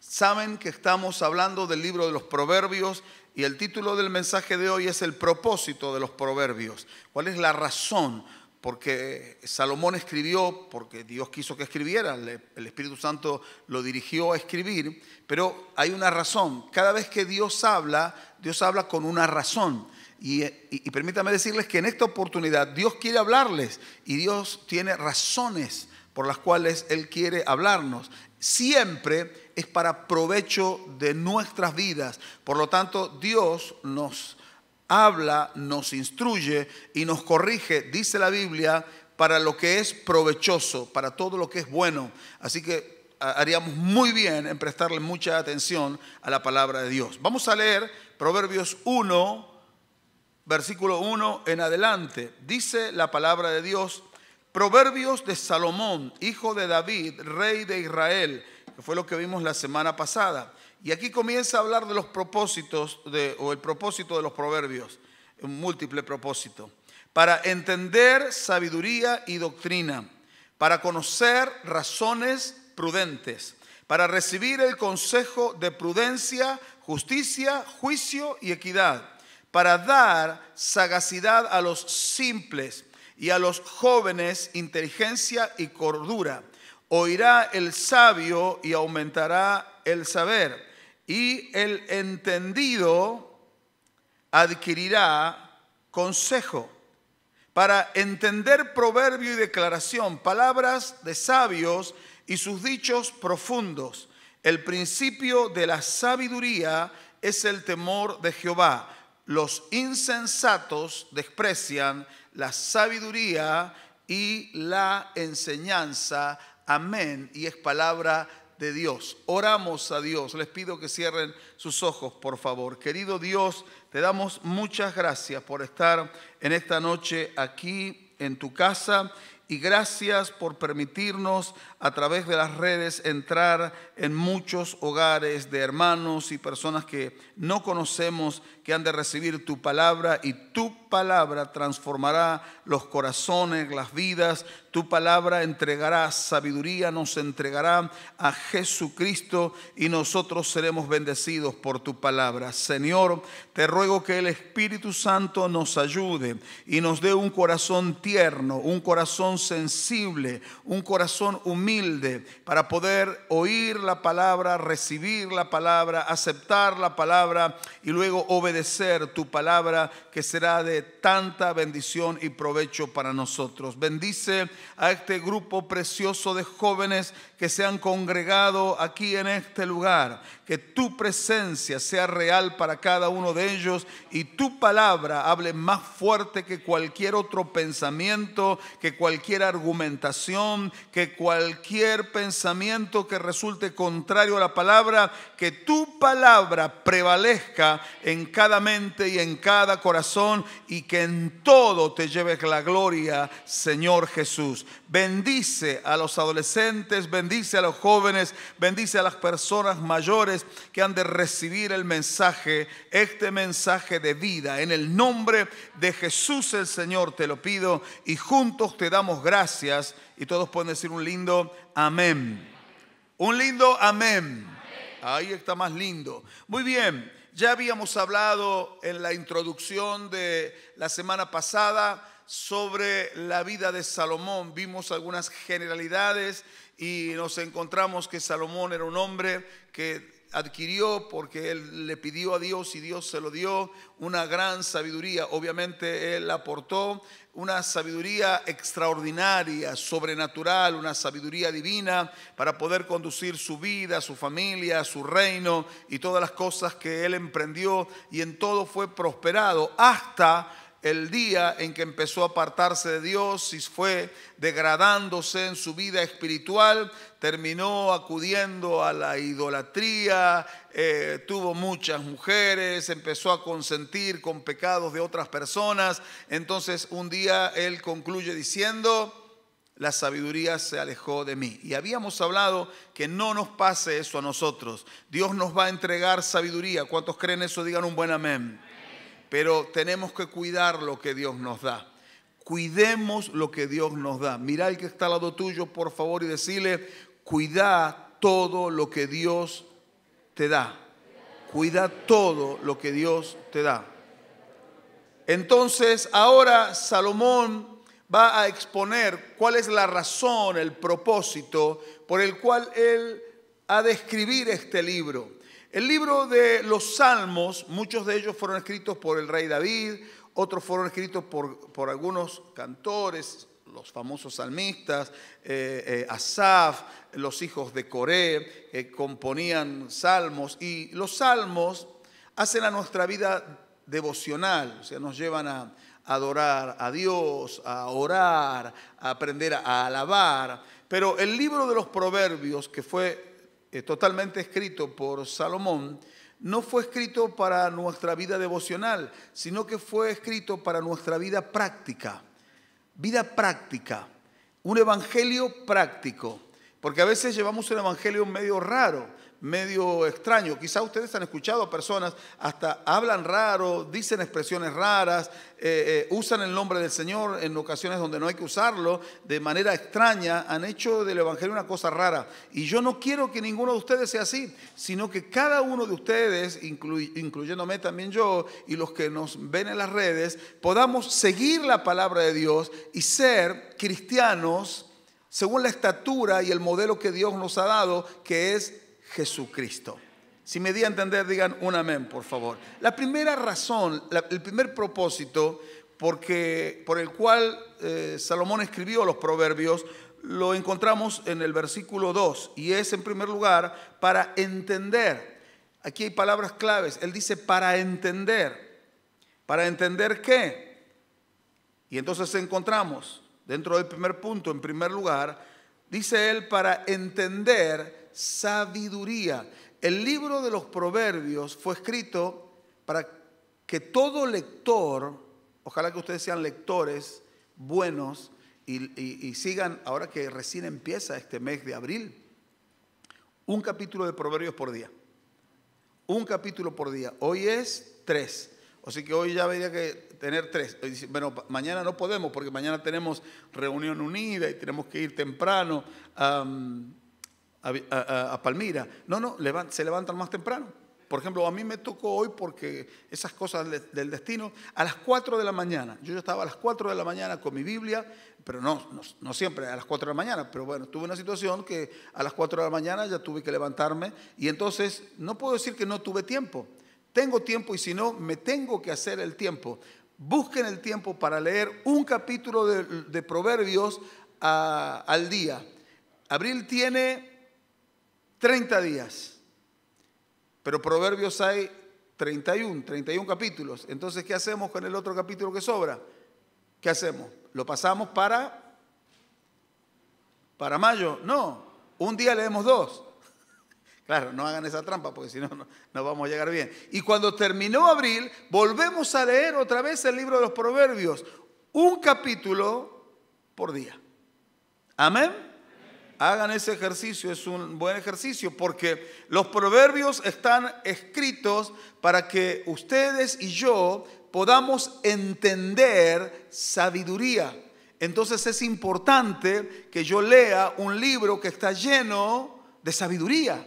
Saben que estamos hablando del libro de los Proverbios y el título del mensaje de hoy es el propósito de los Proverbios. ¿Cuál es la razón? Porque Salomón escribió, porque Dios quiso que escribiera, el Espíritu Santo lo dirigió a escribir, pero hay una razón. Cada vez que Dios habla con una razón. Y permítame decirles que en esta oportunidad Dios quiere hablarles y Dios tiene razones por las cuales Él quiere hablarnos. Siempre es para provecho de nuestras vidas. Por lo tanto, Dios nos habla, nos instruye y nos corrige, dice la Biblia, para lo que es provechoso, para todo lo que es bueno. Así que haríamos muy bien en prestarle mucha atención a la palabra de Dios. Vamos a leer Proverbios 1, versículo 1 en adelante. Dice la palabra de Dios: Proverbios de Salomón, hijo de David, rey de Israel, que fue lo que vimos la semana pasada. Y aquí comienza a hablar de los propósitos, el propósito de los proverbios, un múltiple propósito. Para entender sabiduría y doctrina, para conocer razones prudentes, para recibir el consejo de prudencia, justicia, juicio y equidad, para dar sagacidad a los simples y a los jóvenes inteligencia y cordura. Oirá el sabio y aumentará el saber, y el entendido adquirirá consejo. Para entender proverbio y declaración, palabras de sabios y sus dichos profundos. El principio de la sabiduría es el temor de Jehová. Los insensatos desprecian la sabiduría y la enseñanza. Amén. Y es palabra de Dios. Oramos a Dios. Les pido que cierren sus ojos, por favor. Querido Dios, te damos muchas gracias por estar en esta noche aquí en tu casa. Y gracias por permitirnos a través de las redes entrar en muchos hogares de hermanos y personas que no conocemos, que han de recibir tu palabra, y tu palabra transformará los corazones, las vidas. Tu palabra entregará sabiduría, nos entregará a Jesucristo y nosotros seremos bendecidos por tu palabra. Señor, te ruego que el Espíritu Santo nos ayude y nos dé un corazón tierno, un corazón sensible, un corazón humilde para poder oír la palabra, recibir la palabra, aceptar la palabra y luego obedecer tu palabra, que será de tanta bendición y provecho para nosotros. Bendice a este grupo precioso de jóvenes que se han congregado aquí en este lugar. Que tu presencia sea real para cada uno de ellos y tu palabra hable más fuerte que cualquier otro pensamiento, que cualquier argumentación, que cualquier pensamiento que resulte contrario a la palabra. Que tu palabra prevalezca en cada mente y en cada corazón, y que en todo te lleves la gloria, Señor Jesús. Bendice a los adolescentes, bendice a los jóvenes, bendice a las personas mayores que han de recibir el mensaje, este mensaje de vida. En el nombre de Jesús el Señor te lo pido, y juntos te damos gracias. Y todos pueden decir un lindo amén. Un lindo amén. Ahí está más lindo. Muy bien, ya habíamos hablado en la introducción de la semana pasada sobre la vida de Salomón. Vimos algunas generalidades y nos encontramos que Salomón era un hombre que adquirió, porque él le pidió a Dios y Dios se lo dio, una gran sabiduría. Obviamente él aportó una sabiduría extraordinaria, sobrenatural, una sabiduría divina para poder conducir su vida, su familia, su reino y todas las cosas que él emprendió, y en todo fue prosperado hasta el día en que empezó a apartarse de Dios y fue degradándose en su vida espiritual. Terminó acudiendo a la idolatría, tuvo muchas mujeres, empezó a consentir con pecados de otras personas. Entonces un día él concluye diciendo: la sabiduría se alejó de mí. Y habíamos hablado que no nos pase eso a nosotros. Dios nos va a entregar sabiduría. ¿Cuántos creen eso? Digan un buen amén. Pero tenemos que cuidar lo que Dios nos da. Cuidemos lo que Dios nos da. Mira al que está al lado tuyo, por favor, y decirle: cuida todo lo que Dios te da. Cuida todo lo que Dios te da. Entonces, ahora Salomón va a exponer cuál es la razón, el propósito por el cual él ha de escribir este libro. El libro de los Salmos, muchos de ellos fueron escritos por el rey David, otros fueron escritos por algunos cantores, los famosos salmistas, Asaf, los hijos de Coré, componían salmos. Y los salmos hacen a nuestra vida devocional, o sea, nos llevan a adorar a Dios, a orar, a aprender a alabar. Pero el libro de los Proverbios, que fue totalmente escrito por Salomón, no fue escrito para nuestra vida devocional, sino que fue escrito para nuestra vida práctica. Vida práctica, un evangelio práctico, porque a veces llevamos un evangelio medio raro, medio extraño. Quizá ustedes han escuchado a personas, hasta hablan raro, dicen expresiones raras, usan el nombre del Señor en ocasiones donde no hay que usarlo, de manera extraña, han hecho del evangelio una cosa rara. Y yo no quiero que ninguno de ustedes sea así, sino que cada uno de ustedes, incluyéndome también yo y los que nos ven en las redes, podamos seguir la palabra de Dios y ser cristianos según la estatura y el modelo que Dios nos ha dado, que es Jesucristo. Si me di a entender, digan un amén, por favor. La primera razón, el primer propósito por el cual Salomón escribió los Proverbios, lo encontramos en el versículo 2, y es, en primer lugar, para entender. Aquí hay palabras claves. Él dice para entender. ¿Para entender qué? Y entonces encontramos, dentro del primer punto, en primer lugar, dice él para entender sabiduría. El libro de los Proverbios fue escrito para que todo lector, ojalá que ustedes sean lectores buenos y sigan, ahora que recién empieza este mes de abril, un capítulo de Proverbios por día. Un capítulo por día. Hoy es 3. Así que hoy ya habría que tener 3. Bueno, mañana no podemos porque mañana tenemos reunión unida y tenemos que ir temprano a Palmira. No, se levantan más temprano. Por ejemplo, a mí me tocó hoy porque esas cosas del destino, a las 4 de la mañana. Yo estaba a las 4 de la mañana con mi Biblia, pero no siempre a las 4 de la mañana. Pero bueno, tuve una situación que a las 4 de la mañana ya tuve que levantarme. Y entonces no puedo decir que no tuve tiempo. Tengo tiempo y si no, me tengo que hacer el tiempo. Busquen el tiempo para leer un capítulo de Proverbios al día. Abril tiene 30 días, pero Proverbios hay 31 capítulos. Entonces, ¿qué hacemos con el otro capítulo que sobra? ¿Qué hacemos? ¿Lo pasamos para mayo? No, un día leemos 2. Claro, no hagan esa trampa porque si no, no vamos a llegar bien. Y cuando terminó abril, volvemos a leer otra vez el libro de los Proverbios. Un capítulo por día. Amén. Hagan ese ejercicio, es un buen ejercicio porque los proverbios están escritos para que ustedes y yo podamos entender sabiduría. Entonces es importante que yo lea un libro que está lleno de sabiduría,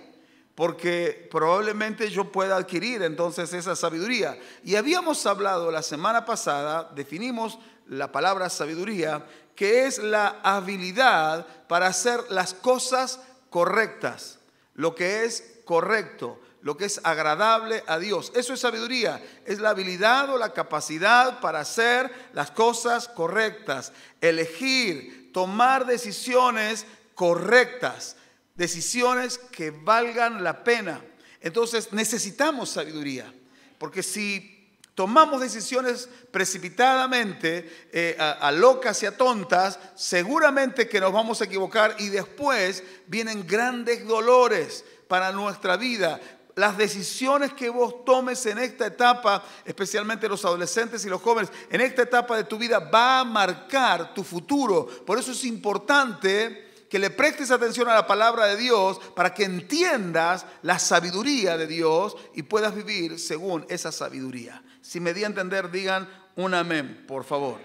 porque probablemente yo pueda adquirir entonces esa sabiduría. Y habíamos hablado la semana pasada, definimos la palabra sabiduría, que es la habilidad para hacer las cosas correctas, lo que es correcto, lo que es agradable a Dios. Eso es sabiduría, es la habilidad o la capacidad para hacer las cosas correctas, elegir, tomar decisiones correctas, decisiones que valgan la pena. Entonces necesitamos sabiduría, porque si tomamos decisiones precipitadamente, a locas y a tontas, seguramente que nos vamos a equivocar y después vienen grandes dolores para nuestra vida. Las decisiones que vos tomes en esta etapa, especialmente los adolescentes y los jóvenes, en esta etapa de tu vida va a marcar tu futuro. Por eso es importante que le prestes atención a la palabra de Dios para que entiendas la sabiduría de Dios y puedas vivir según esa sabiduría. Si me di a entender, digan un amén, por favor.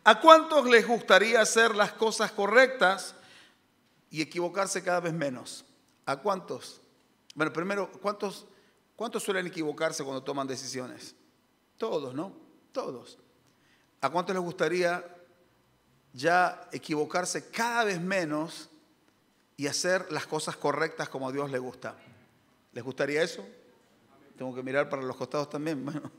¿A cuántos les gustaría hacer las cosas correctas y equivocarse cada vez menos? ¿A cuántos? Bueno, primero, ¿cuántos suelen equivocarse cuando toman decisiones? Todos, ¿no? Todos. ¿A cuántos les gustaría ya equivocarse cada vez menos y hacer las cosas correctas como a Dios le gusta? ¿Les gustaría eso? Tengo que mirar para los costados también. Bueno.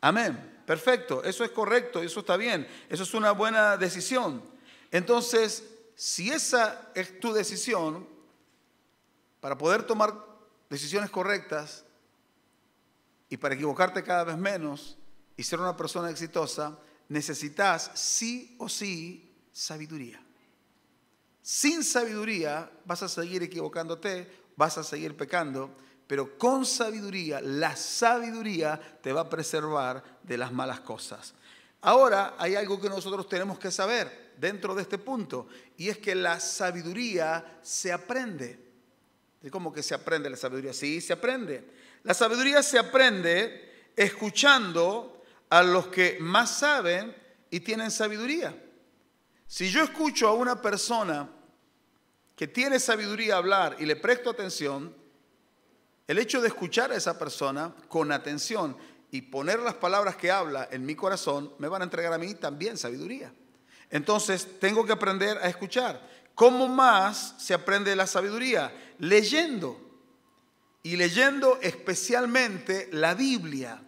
Amén. Perfecto. Eso es correcto. Eso está bien. Eso es una buena decisión. Entonces, si esa es tu decisión, para poder tomar decisiones correctas y para equivocarte cada vez menos y ser una persona exitosa, necesitas sí o sí sabiduría. Sin sabiduría vas a seguir equivocándote, vas a seguir pecando, pero con sabiduría, la sabiduría te va a preservar de las malas cosas. Ahora hay algo que nosotros tenemos que saber dentro de este punto, y es que la sabiduría se aprende. ¿Cómo que se aprende la sabiduría? Sí, se aprende. La sabiduría se aprende escuchando a los que más saben y tienen sabiduría. Si yo escucho a una persona que tiene sabiduría hablar y le presto atención, el hecho de escuchar a esa persona con atención y poner las palabras que habla en mi corazón me van a entregar a mí también sabiduría. Entonces tengo que aprender a escuchar. ¿Cómo más se aprende la sabiduría? Leyendo. Y leyendo especialmente la Biblia.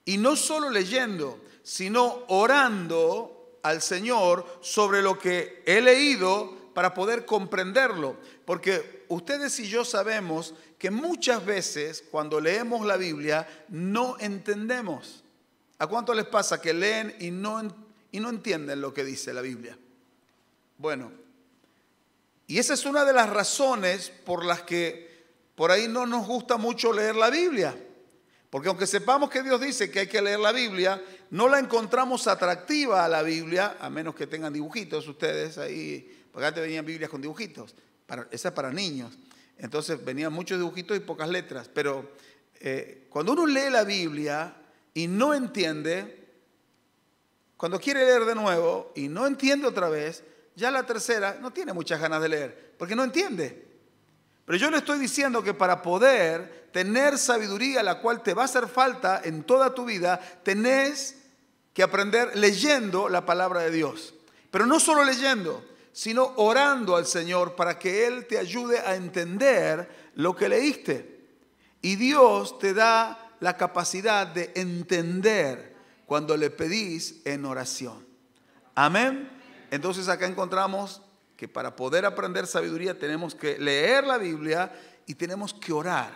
Y no solo leyendo, sino orando al Señor sobre lo que he leído para poder comprenderlo. Porque ustedes y yo sabemos que muchas veces cuando leemos la Biblia no entendemos. ¿A cuánto les pasa que leen y no entienden lo que dice la Biblia? Bueno, y esa es una de las razones por las que por ahí no nos gusta mucho leer la Biblia. Porque aunque sepamos que Dios dice que hay que leer la Biblia, no la encontramos atractiva a la Biblia, a menos que tengan dibujitos ustedes ahí, porque antes venían Biblias con dibujitos, esa es para niños. Entonces venían muchos dibujitos y pocas letras. Pero cuando uno lee la Biblia y no entiende, cuando quiere leer de nuevo y no entiende otra vez, ya la tercera no tiene muchas ganas de leer, porque no entiende. Pero yo le estoy diciendo que para poder tener sabiduría, la cual te va a hacer falta en toda tu vida, tenés que aprender leyendo la palabra de Dios. Pero no solo leyendo, sino orando al Señor para que Él te ayude a entender lo que leíste. Y Dios te da la capacidad de entender cuando le pedís en oración. Amén. Entonces acá encontramos que para poder aprender sabiduría tenemos que leer la Biblia y tenemos que orar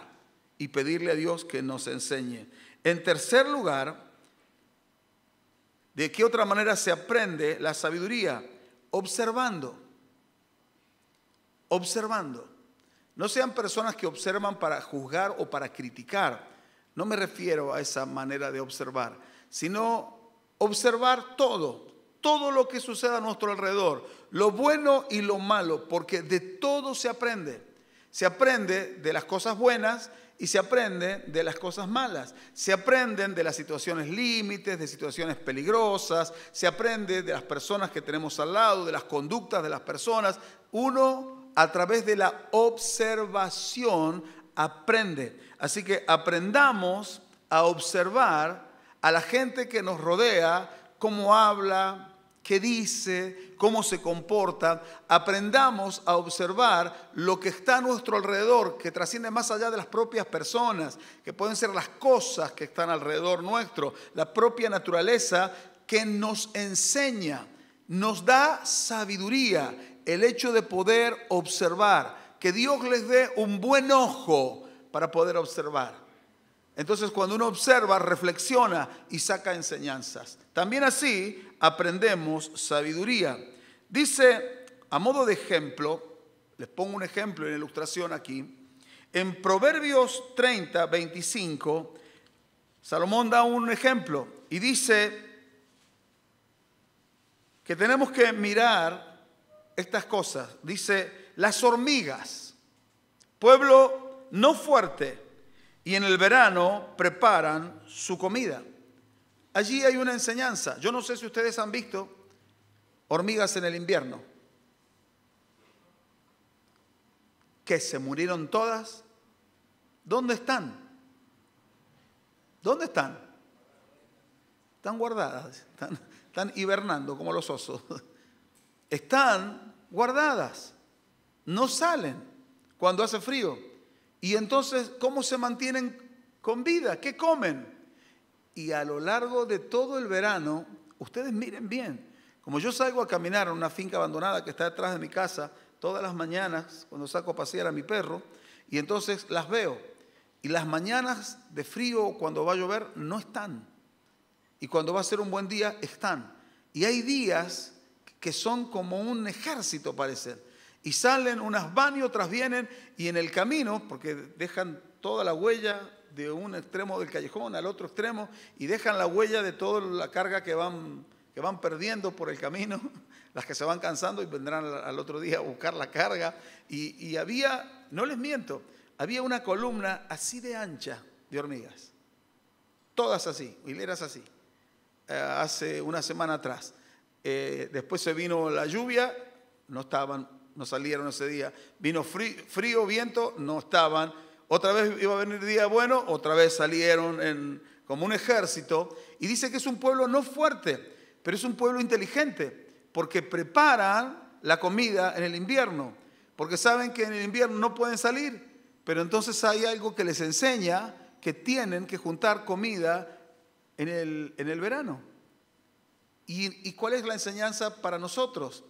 y pedirle a Dios que nos enseñe. En tercer lugar, ¿de qué otra manera se aprende la sabiduría? Observando. Observando. No sean personas que observan para juzgar o para criticar. No me refiero a esa manera de observar, sino observar todo lo que sucede a nuestro alrededor, lo bueno y lo malo, porque de todo se aprende. Se aprende de las cosas buenas y se aprende de las cosas malas. Se aprenden de las situaciones límites, de situaciones peligrosas, se aprende de las personas que tenemos al lado, de las conductas de las personas. Uno, a través de la observación, aprende. Así que aprendamos a observar a la gente que nos rodea, cómo habla, qué dice, cómo se comporta. Aprendamos a observar lo que está a nuestro alrededor, que trasciende más allá de las propias personas, que pueden ser las cosas que están alrededor nuestro, la propia naturaleza que nos enseña, nos da sabiduría, el hecho de poder observar, que Dios les dé un buen ojo para poder observar. Entonces, cuando uno observa, reflexiona y saca enseñanzas. También así aprendemos sabiduría. Dice, a modo de ejemplo, les pongo un ejemplo en ilustración aquí. En Proverbios 30, 25, Salomón da un ejemplo y dice que tenemos que mirar estas cosas. Dice, las hormigas, pueblo no fuerte, y en el verano preparan su comida. Allí hay una enseñanza. Yo no sé si ustedes han visto hormigas en el invierno. ¿Qué? ¿Se murieron todas? ¿Dónde están? ¿Dónde están? Están guardadas, están hibernando como los osos. Están guardadas, no salen cuando hace frío. Y entonces, ¿cómo se mantienen con vida? ¿Qué comen? Y a lo largo de todo el verano, ustedes miren bien, como yo salgo a caminar en una finca abandonada que está detrás de mi casa todas las mañanas cuando saco a pasear a mi perro, y entonces las veo. Y las mañanas de frío, cuando va a llover, no están. Y cuando va a ser un buen día, están. Y hay días que son como un ejército, parecen. Y salen, unas van y otras vienen, y en el camino, porque dejan toda la huella de un extremo del callejón al otro extremo, y dejan la huella de toda la carga que van perdiendo por el camino, las que se van cansando y vendrán al otro día a buscar la carga. Y había, no les miento, había una columna así de ancha de hormigas. Todas así, hileras así. Hace una semana atrás. Después se vino la lluvia, no salieron ese día. Vino frío, viento, no estaban. Otra vez iba a venir día bueno, otra vez salieron como un ejército. Y dice que es un pueblo no fuerte, pero es un pueblo inteligente, porque preparan la comida en el invierno, porque saben que en el invierno no pueden salir, pero entonces hay algo que les enseña que tienen que juntar comida en el verano. ¿Y cuál es la enseñanza para nosotros?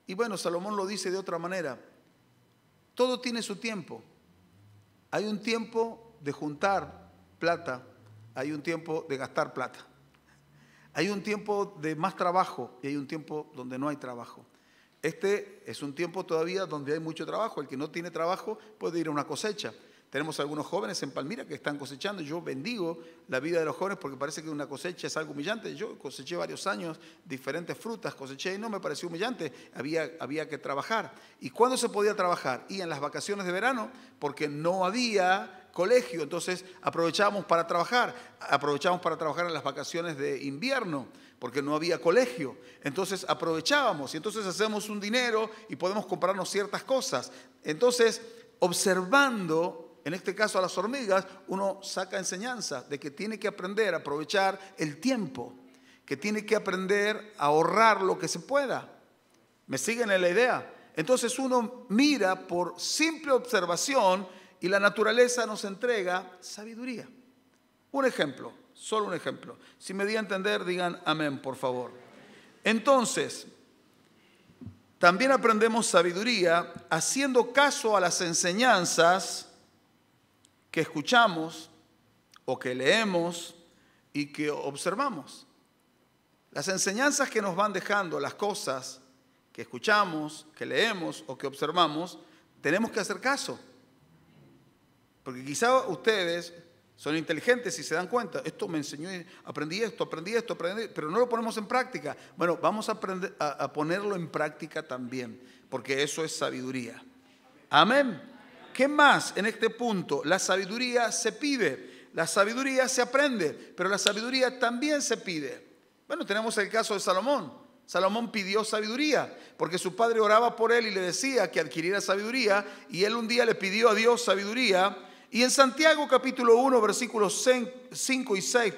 Y bueno, Salomón lo dice de otra manera. Todo tiene su tiempo. Hay un tiempo de juntar plata, hay un tiempo de gastar plata. Hay un tiempo de más trabajo y hay un tiempo donde no hay trabajo. Este es un tiempo todavía donde hay mucho trabajo. El que no tiene trabajo puede ir a una cosecha. Tenemos algunos jóvenes en Palmira que están cosechando. Yo bendigo la vida de los jóvenes porque parece que una cosecha es algo humillante. Yo coseché varios años diferentes frutas, coseché y no me pareció humillante. Había que trabajar. ¿Y cuándo se podía trabajar? Y en las vacaciones de verano, porque no había colegio. Entonces aprovechábamos para trabajar. Aprovechábamos para trabajar en las vacaciones de invierno, porque no había colegio. Entonces aprovechábamos y entonces hacemos un dinero y podemos comprarnos ciertas cosas. Entonces, observando, en este caso a las hormigas, uno saca enseñanza de que tiene que aprender a aprovechar el tiempo, que tiene que aprender a ahorrar lo que se pueda. ¿Me siguen en la idea? Entonces uno mira por simple observación y la naturaleza nos entrega sabiduría. Un ejemplo, solo un ejemplo. Si me di a entender, digan amén, por favor. Entonces, también aprendemos sabiduría haciendo caso a las enseñanzas que escuchamos o que leemos y que observamos. Las enseñanzas que nos van dejando las cosas que escuchamos, que leemos o que observamos, tenemos que hacer caso. Porque quizá ustedes son inteligentes y se dan cuenta, esto me enseñó, aprendí esto, pero no lo ponemos en práctica. Bueno, vamos a aprender a ponerlo en práctica también, porque eso es sabiduría. Amén. ¿Qué más en este punto? La sabiduría se pide, la sabiduría se aprende, pero la sabiduría también se pide. Bueno, tenemos el caso de Salomón. Salomón pidió sabiduría porque su padre oraba por él y le decía que adquiriera sabiduría, y él un día le pidió a Dios sabiduría. Y en Santiago capítulo 1, versículos 5 y 6,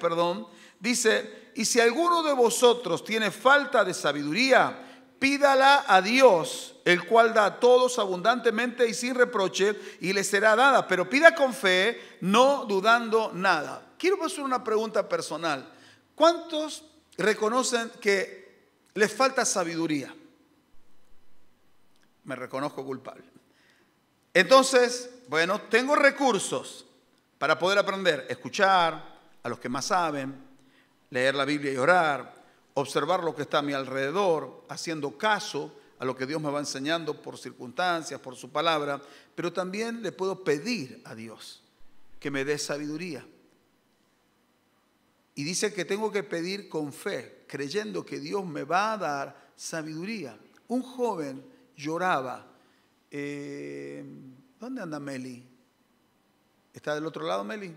dice: y si alguno de vosotros tiene falta de sabiduría, pídala a Dios, el cual da a todos abundantemente y sin reproche, y le será dada. Pero pida con fe, no dudando nada. Quiero hacer una pregunta personal. ¿Cuántos reconocen que les falta sabiduría? Me reconozco culpable. Entonces, bueno, tengo recursos para poder aprender: escuchar a los que más saben, leer la Biblia y orar, observar lo que está a mi alrededor, haciendo caso a lo que Dios me va enseñando por circunstancias, por su palabra, pero también le puedo pedir a Dios que me dé sabiduría. Y dice que tengo que pedir con fe, creyendo que Dios me va a dar sabiduría. Un joven lloraba. ¿Dónde anda Meli? ¿Está del otro lado, Meli?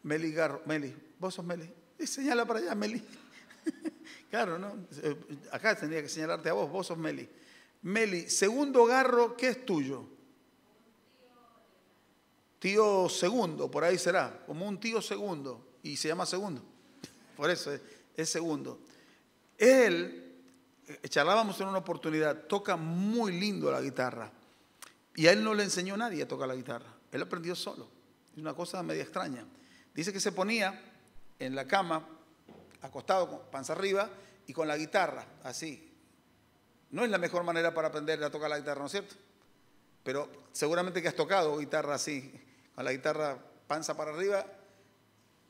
Meli Garro. Meli, ¿vos sos Meli? Señala para allá, Meli. Claro, ¿no? Acá tendría que señalarte a vos sos Meli. Meli, segundo garro, ¿qué es tuyo? Tío segundo, por ahí será, como un tío segundo, y se llama segundo, por eso es segundo. Él, charlábamos en una oportunidad, toca muy lindo la guitarra, y a él no le enseñó nadie a tocar la guitarra, él aprendió solo, es una cosa media extraña. Dice que se ponía en la cama, acostado, panza arriba, y con la guitarra, así. No es la mejor manera para aprender a tocar la guitarra, ¿no es cierto? Pero seguramente que has tocado guitarra así, con la guitarra panza para arriba.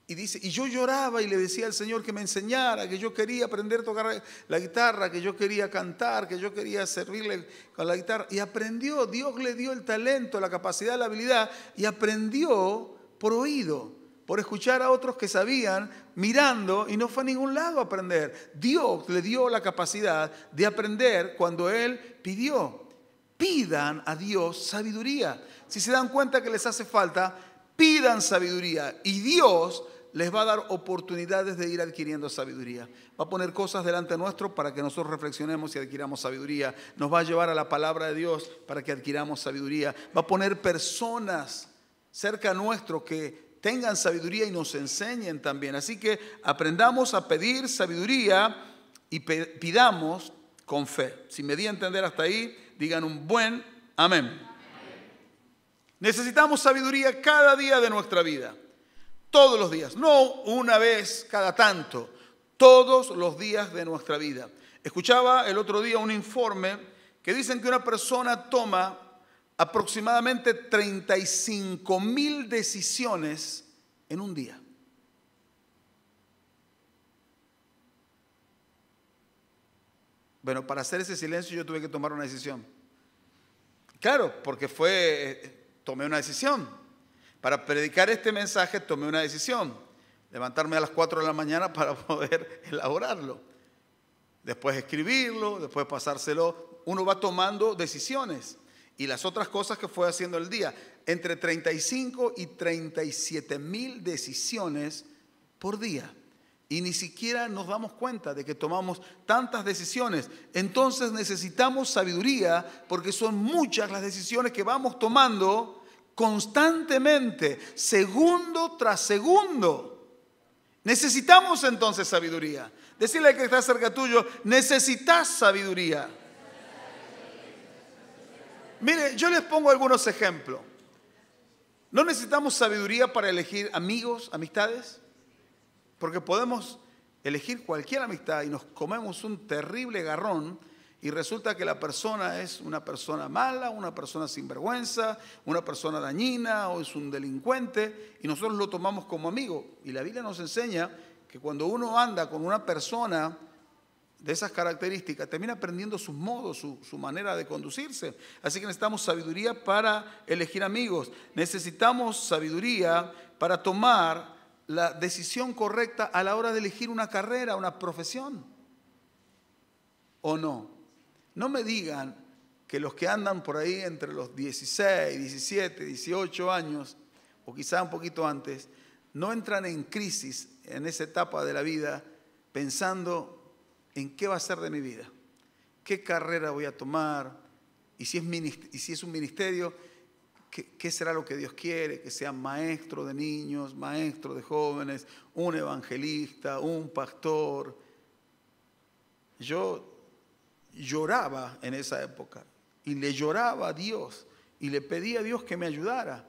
Y dice, y yo lloraba y le decía al Señor que me enseñara, que yo quería aprender a tocar la guitarra, que yo quería cantar, que yo quería servirle con la guitarra. Y aprendió, Dios le dio el talento, la capacidad, la habilidad, y aprendió por oído, por escuchar a otros que sabían, mirando, y no fue a ningún lado a aprender. Dios le dio la capacidad de aprender cuando Él pidió. Pidan a Dios sabiduría. Si se dan cuenta que les hace falta, pidan sabiduría y Dios les va a dar oportunidades de ir adquiriendo sabiduría. Va a poner cosas delante nuestro para que nosotros reflexionemos y adquiramos sabiduría. Nos va a llevar a la palabra de Dios para que adquiramos sabiduría. Va a poner personas cerca nuestro que tengan sabiduría y nos enseñen también. Así que aprendamos a pedir sabiduría y pidamos con fe. Si me di a entender hasta ahí, digan un buen amén. Necesitamos sabiduría cada día de nuestra vida. Todos los días. No una vez cada tanto. Todos los días de nuestra vida. Escuchaba el otro día un informe que dicen que una persona toma aproximadamente 35,000 decisiones en un día. Bueno, para hacer ese silencio yo tuve que tomar una decisión. Claro, porque tomé una decisión. Para predicar este mensaje tomé una decisión. Levantarme a las 4 de la mañana para poder elaborarlo. Después escribirlo, después pasárselo. Uno va tomando decisiones. Y las otras cosas que fue haciendo el día. Entre 35 y 37,000 decisiones por día. Y ni siquiera nos damos cuenta de que tomamos tantas decisiones. Entonces necesitamos sabiduría porque son muchas las decisiones que vamos tomando constantemente, segundo tras segundo. Necesitamos entonces sabiduría. Decirle al que está cerca tuyo, necesitas sabiduría. Mire, yo les pongo algunos ejemplos. ¿No necesitamos sabiduría para elegir amigos, amistades? Porque podemos elegir cualquier amistad y nos comemos un terrible garrón y resulta que la persona es una persona mala, una persona sinvergüenza, una persona dañina o es un delincuente y nosotros lo tomamos como amigo. Y la Biblia nos enseña que cuando uno anda con una persona de esas características, termina aprendiendo sus modos, su manera de conducirse. Así que necesitamos sabiduría para elegir amigos. Necesitamos sabiduría para tomar la decisión correcta a la hora de elegir una carrera, una profesión. ¿O no? No me digan que los que andan por ahí entre los 16, 17, 18 años, o quizá un poquito antes, no entran en crisis en esa etapa de la vida pensando en qué va a ser de mi vida, qué carrera voy a tomar, y si es un ministerio, ¿qué será lo que Dios quiere? Que sea maestro de niños, maestro de jóvenes, un evangelista, un pastor. Yo lloraba en esa época y le lloraba a Dios y le pedía a Dios que me ayudara,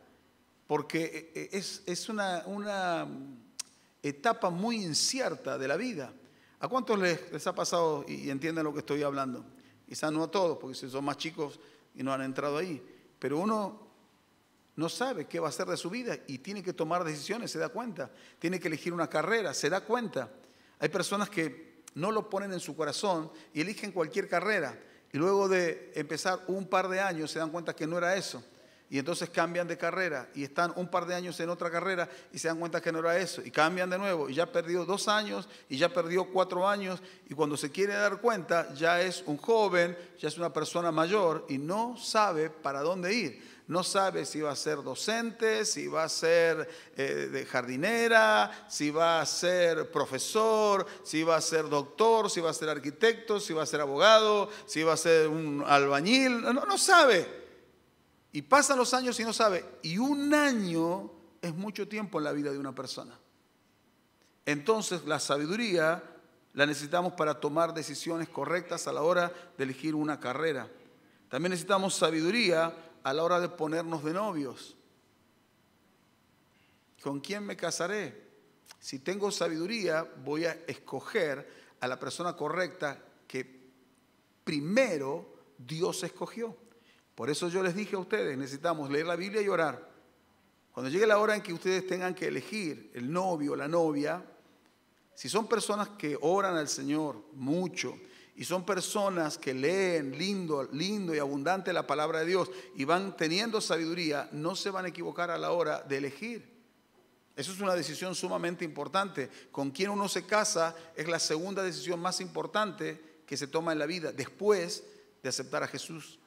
porque es una etapa muy incierta de la vida. ¿A cuántos les ha pasado y entienden lo que estoy hablando? Quizás no a todos, porque si son más chicos y no han entrado ahí, pero uno no sabe qué va a hacer de su vida y tiene que tomar decisiones, se da cuenta. Tiene que elegir una carrera, se da cuenta. Hay personas que no lo ponen en su corazón y eligen cualquier carrera. Y luego de empezar un par de años se dan cuenta que no era eso. Y entonces cambian de carrera y están un par de años en otra carrera y se dan cuenta que no era eso. Y cambian de nuevo y ya perdió 2 años y ya perdió 4 años. Y cuando se quiere dar cuenta ya es un joven, ya es una persona mayor y no sabe para dónde ir. No sabe si va a ser docente, si va a ser de jardinera, si va a ser profesor, si va a ser doctor, si va a ser arquitecto, si va a ser abogado, si va a ser un albañil. No sabe. Y pasan los años y no sabe. Y un año es mucho tiempo en la vida de una persona. Entonces la sabiduría la necesitamos para tomar decisiones correctas a la hora de elegir una carrera. También necesitamos sabiduría a la hora de ponernos de novios. ¿Con quién me casaré? Si tengo sabiduría, voy a escoger a la persona correcta que primero Dios escogió. Por eso yo les dije a ustedes, necesitamos leer la Biblia y orar. Cuando llegue la hora en que ustedes tengan que elegir el novio o la novia, si son personas que oran al Señor mucho y son personas que leen lindo y abundante la palabra de Dios y van teniendo sabiduría, no se van a equivocar a la hora de elegir. Eso es una decisión sumamente importante. Con quien uno se casa es la segunda decisión más importante que se toma en la vida después de aceptar a Jesús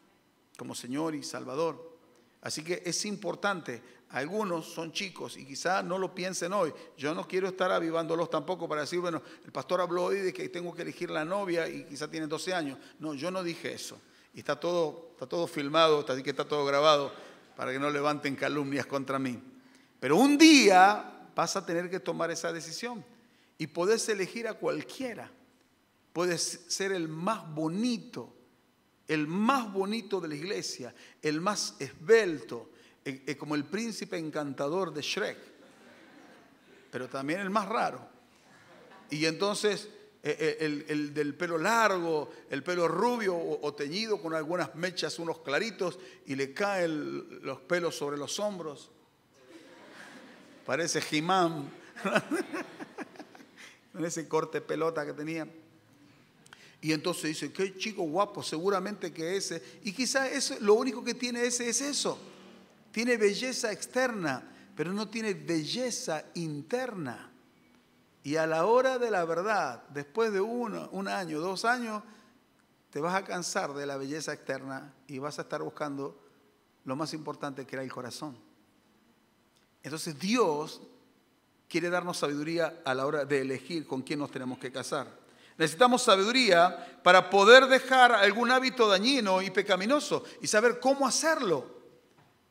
como Señor y Salvador. Así que es importante. Algunos son chicos y quizás no lo piensen hoy. Yo no quiero estar avivándolos tampoco para decir, bueno, el pastor habló hoy de que tengo que elegir la novia y quizás tienen 12 años. No, yo no dije eso. Y está todo filmado, así que está todo grabado para que no levanten calumnias contra mí. Pero un día vas a tener que tomar esa decisión y podés elegir a cualquiera. Puedes ser el más bonito de la iglesia, el más esbelto, como el príncipe encantador de Shrek, pero también el más raro. Y entonces el del pelo largo, el pelo rubio o teñido con algunas mechas, unos claritos, y le caen los pelos sobre los hombros. Parece He-Man, con ese corte pelota que tenía. Y entonces dice, qué chico guapo, seguramente que ese. Y quizás eso, lo único que tiene ese es eso. Tiene belleza externa, pero no tiene belleza interna. Y a la hora de la verdad, después de un año, 2 años, te vas a cansar de la belleza externa y vas a estar buscando lo más importante, que era el corazón. Entonces Dios quiere darnos sabiduría a la hora de elegir con quién nos tenemos que casar. Necesitamos sabiduría para poder dejar algún hábito dañino y pecaminoso y saber cómo hacerlo.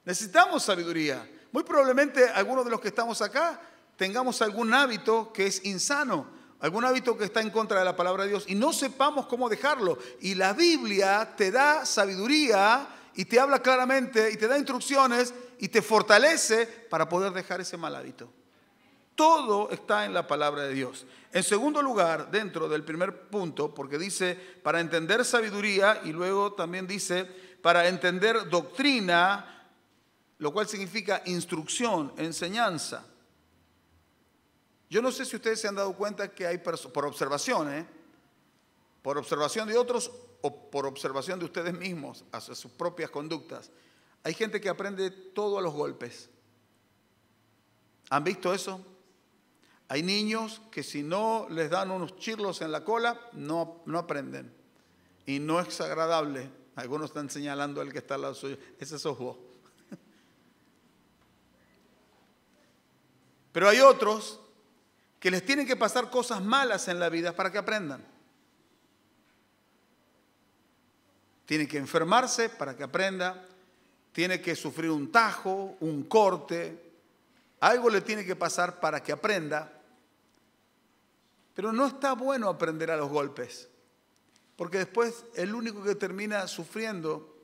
Necesitamos sabiduría. Muy probablemente algunos de los que estamos acá tengamos algún hábito que es insano, algún hábito que está en contra de la palabra de Dios y no sepamos cómo dejarlo. Y la Biblia te da sabiduría y te habla claramente y te da instrucciones y te fortalece para poder dejar ese mal hábito. Todo está en la palabra de Dios. En segundo lugar, dentro del primer punto, porque dice para entender sabiduría y luego también dice para entender doctrina, lo cual significa instrucción, enseñanza. Yo no sé si ustedes se han dado cuenta que hay personas, por observación de otros o por observación de ustedes mismos, hacia sus propias conductas, hay gente que aprende todo a los golpes. ¿Han visto eso? Hay niños que si no les dan unos chirlos en la cola, no aprenden. Y no es agradable. Algunos están señalando al que está al lado suyo. Ese sos vos. Pero hay otros que les tienen que pasar cosas malas en la vida para que aprendan. Tienen que enfermarse para que aprenda. Tiene que sufrir un tajo, un corte. Algo le tiene que pasar para que aprenda. Pero no está bueno aprender a los golpes, porque después el único que termina sufriendo,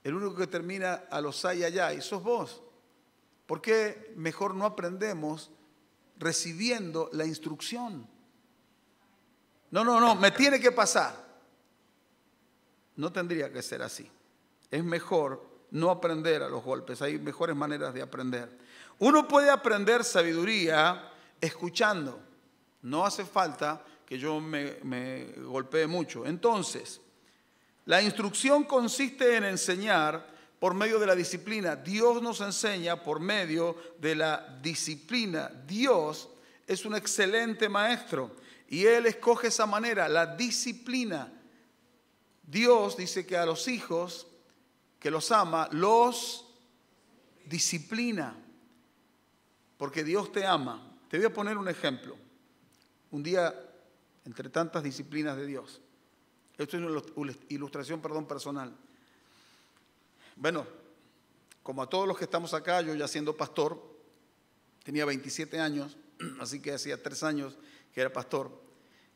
el único que termina a los ay, sos vos. ¿Por qué mejor no aprendemos recibiendo la instrucción? No, me tiene que pasar. No tendría que ser así. Es mejor no aprender a los golpes, hay mejores maneras de aprender. Uno puede aprender sabiduría escuchando. No hace falta que yo me golpee mucho. Entonces, la instrucción consiste en enseñar por medio de la disciplina. Dios nos enseña por medio de la disciplina. Dios es un excelente maestro y Él escoge esa manera, la disciplina. Dios dice que a los hijos que los ama, los disciplina, porque Dios te ama. Te voy a poner un ejemplo. Un día, entre tantas disciplinas de Dios. Esto es una ilustración, personal. Bueno, como a todos los que estamos acá, yo ya siendo pastor, tenía 27 años, así que hacía 3 años que era pastor.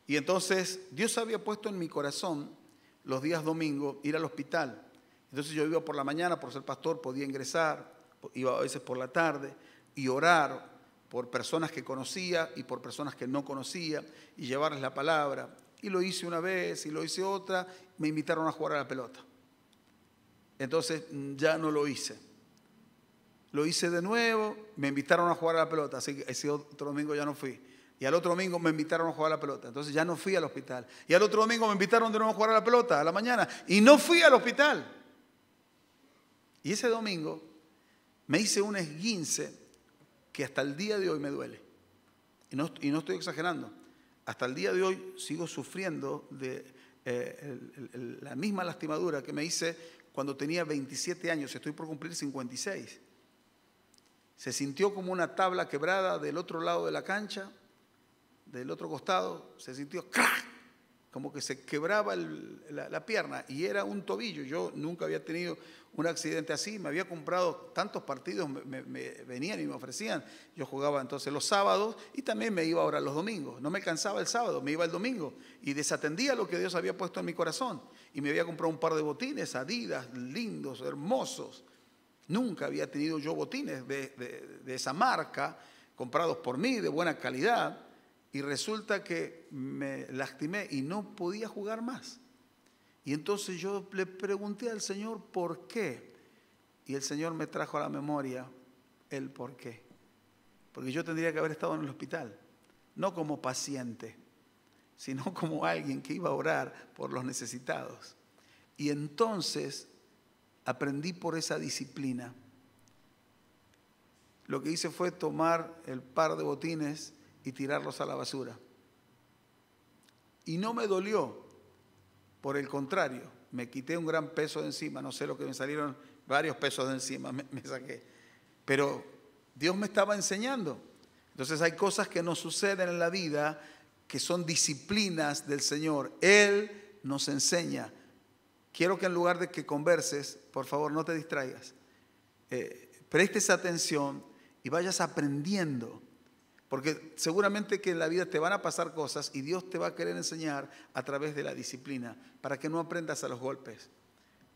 Y entonces Dios había puesto en mi corazón los días domingos ir al hospital. Entonces yo iba por la mañana, por ser pastor, podía ingresar, iba a veces por la tarde y orar por personas que conocía y por personas que no conocía y llevarles la palabra. Y lo hice una vez y lo hice otra, me invitaron a jugar a la pelota. Entonces ya no lo hice. Lo hice de nuevo, me invitaron a jugar a la pelota, así que ese otro domingo ya no fui. Y al otro domingo me invitaron a jugar a la pelota, entonces ya no fui al hospital. Y al otro domingo me invitaron de nuevo a jugar a la pelota, a la mañana, y no fui al hospital. Y ese domingo me hice un esguince que hasta el día de hoy me duele. Y no estoy exagerando. Hasta el día de hoy sigo sufriendo de la misma lastimadura que me hice cuando tenía 27 años. Estoy por cumplir 56. Se sintió como una tabla quebrada del otro lado de la cancha, del otro costado. Se sintió ¡crack! Como que se quebraba la pierna y era un tobillo. Yo nunca había tenido un accidente así. Me había comprado tantos partidos, me venían y me ofrecían. Yo jugaba entonces los sábados y también me iba ahora los domingos. No me cansaba el sábado, me iba el domingo y desatendía lo que Dios había puesto en mi corazón. Y me había comprado un par de botines Adidas, lindos, hermosos. Nunca había tenido yo botines de esa marca, comprados por mí, de buena calidad. Y resulta que me lastimé y no podía jugar más. Y entonces yo le pregunté al Señor por qué. Y el Señor me trajo a la memoria el por qué. Porque yo tendría que haber estado en el hospital, no como paciente, sino como alguien que iba a orar por los necesitados. Y entonces aprendí por esa disciplina. Lo que hice fue tomar el par de botines y tirarlos a la basura. Y no me dolió, por el contrario, me quité un gran peso de encima, no sé lo que me salieron, varios pesos de encima me saqué. Pero Dios me estaba enseñando. Entonces hay cosas que nos suceden en la vida que son disciplinas del Señor. Él nos enseña. Quiero que en lugar de que converses, por favor no te distraigas, prestes atención y vayas aprendiendo. Porque seguramente que en la vida te van a pasar cosas y Dios te va a querer enseñar a través de la disciplina para que no aprendas a los golpes.